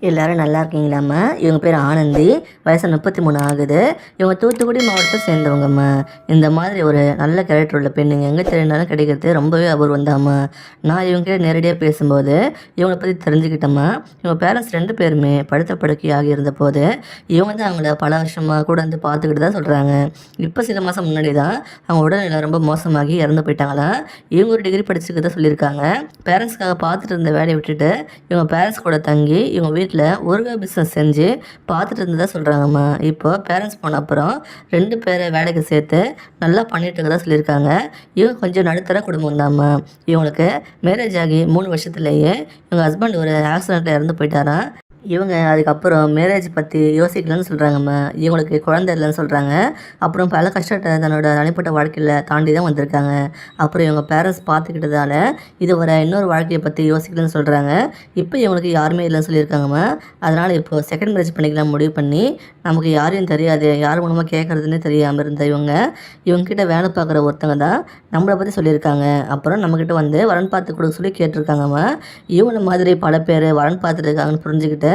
எல்லாரும் நல்லா இருக்கீங்களாம்மா? இவங்க பேர் ஆனந்தி. வயசு 33 ஆகுது. இவங்க தூத்துக்குடி மாவட்டத்தை சேர்ந்தவங்கம்மா. இந்த மாதிரி ஒரு நல்ல கேரக்டர் உள்ள பெண்ணுங்க எங்கே தேடினாலும் கிடைக்கிறது ரொம்பவே அபூர்வம் தாம்மா. நான் இவங்ககிட்ட நேரடியாக பேசும்போது இவங்கள பற்றி தெரிஞ்சுக்கிட்டேம்மா. இவங்க பேரண்ட்ஸ் 2 பேருமே படுத்த படுக்கையாகி இருந்தபோது இவங்க தான் அவங்கள பல வருஷமாக கூட வந்து பார்த்துக்கிட்டு தான் சொல்கிறாங்க. இப்போ சில மாதம் முன்னாடி தான் அவங்க உடல்நிலை ரொம்ப மோசமாகி இறந்து போயிட்டாங்களாம். இவங்க ஒரு டிகிரி படிச்சுக்கிட்ட சொல்லியிருக்காங்க. பேரண்ட்ஸ்க்காக பார்த்துட்டு இருந்த வேலையை விட்டுட்டு இவங்க பேரண்ட்ஸ் கூட தங்கி இவங்க வீட்டில் ஊறுகாய் பிஸ்னஸ் செஞ்சு பார்த்துட்டு இருந்ததா சொல்கிறாங்கம்மா. இப்போ பேரண்ட்ஸ் போன அப்புறம் 2 பேரை வேலைக்கு சேர்த்து நல்லா பண்ணிட்டு இருக்கதா சொல்லியிருக்காங்க. இவங்க கொஞ்சம் நடுத்தர குடும்பம் தாம்மா. இவங்களுக்கு மேரேஜ் ஆகி 3 வருஷத்துலேயே இவங்க ஹஸ்பண்ட் ஒரு ஆக்சிடெண்ட்டில் இறந்து போயிட்டாராம். இவங்க அதுக்கப்புறம் மேரேஜ் பற்றி யோசிக்கலன்னு சொல்கிறாங்கம்மா. இவங்களுக்கு குழந்தை இல்லைன்னு சொல்கிறாங்க. அப்புறம் பல கஷ்டத்தை தன்னோட தனிப்பட்ட வாழ்க்கையில் தாண்டி தான் வந்திருக்காங்க. அப்புறம் இவங்க பேரண்ட்ஸ் பார்த்துக்கிட்டதால இதுவரை இன்னொரு வாழ்க்கையை பற்றி யோசிக்கலன்னு சொல்கிறாங்க. இப்போ இவங்களுக்கு யாருமே இல்லைன்னு சொல்லியிருக்காங்கம்மா. அதனால் இப்போது செகண்ட் மேரேஜ் பண்ணிக்கலாம் முடிவு பண்ணி நமக்கு யாரையும் தெரியாது, யார் மூலமாக கேட்குறதுன்னு தெரியாமல் இருந்த இவங்ககிட்ட வேலை பார்க்குற ஒருத்தங்க தான் நம்மளை பற்றி சொல்லியிருக்காங்க. அப்புறம் நம்மக்கிட்ட வந்து வரன் பார்த்து கொடுக்க சொல்லி கேட்டிருக்காங்கம்மா. இவங்கள மாதிரி பல பேர் வரன் பார்த்துட்டு இருக்காங்கன்னு புரிஞ்சுக்கிட்டு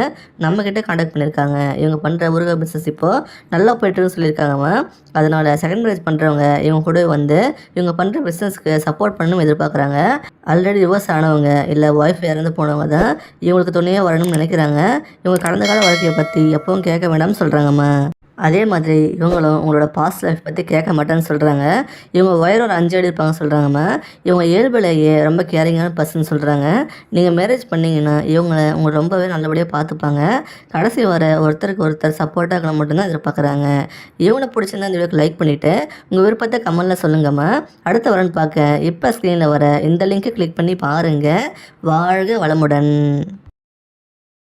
நம்மக்கிட்ட கான்டாக்ட் பண்ணியிருக்காங்க. இவங்க பண்ணுற ஊறுகாய் பிஸ்னஸ் இப்போது நல்லா போய்ட்டுன்னு சொல்லியிருக்காங்கம்மா. அதனால் செகண்ட் மேரேஜ் பண்ணுறவங்க இவங்க கூட வந்து இவங்க பண்ணுற பிஸ்னஸ்க்கு சப்போர்ட் பண்ணணும் எதிர்பார்க்குறாங்க. ஆல்ரெடி டிவோர்ஸ் ஆனவங்க இல்லை ஒய்ஃப் இறந்து போனவங்க தான் இவங்களுக்கு துணையாக வரணும்னு நினைக்கிறாங்க. இவங்க கடந்த கால வாழ்க்கையை பற்றி எப்பவும் கேட்க வேண்டாம்னு சொல்கிறாங்கம்மா. அதே மாதிரி இவங்களும் உங்களோட பாஸ்ட் லைஃப் பற்றி கேட்க மாட்டேன்னு சொல்கிறாங்க. இவங்க உயரம் ஒரு 5 அடி இருப்பாங்க சொல்கிறாங்கம்மா. இவங்க இயல்புலேயே ரொம்ப கேரிங்கான பர்சன் சொல்கிறாங்க. நீங்கள் மேரேஜ் பண்ணிங்கன்னா உங்களை ரொம்பவே நல்லபடியாக பார்த்துப்பாங்க. கடைசி வர ஒருத்தருக்கு ஒருத்தர் சப்போர்ட்டாக இருக்கணும் மட்டும்தான் எதிர்பார்க்குறாங்க. இவங்களை பிடிச்சிருந்தா இந்த வீடியோக்கு லைக் பண்ணிவிட்டு உங்கள் விருப்பத்தை கமெண்ட்டில் சொல்லுங்கம்மா. அடுத்த வரன்னு பார்க்க இப்போ ஸ்க்ரீனில் வர இந்த லிங்க்கை கிளிக் பண்ணி பாருங்கள். வாழ்க வளமுடன்.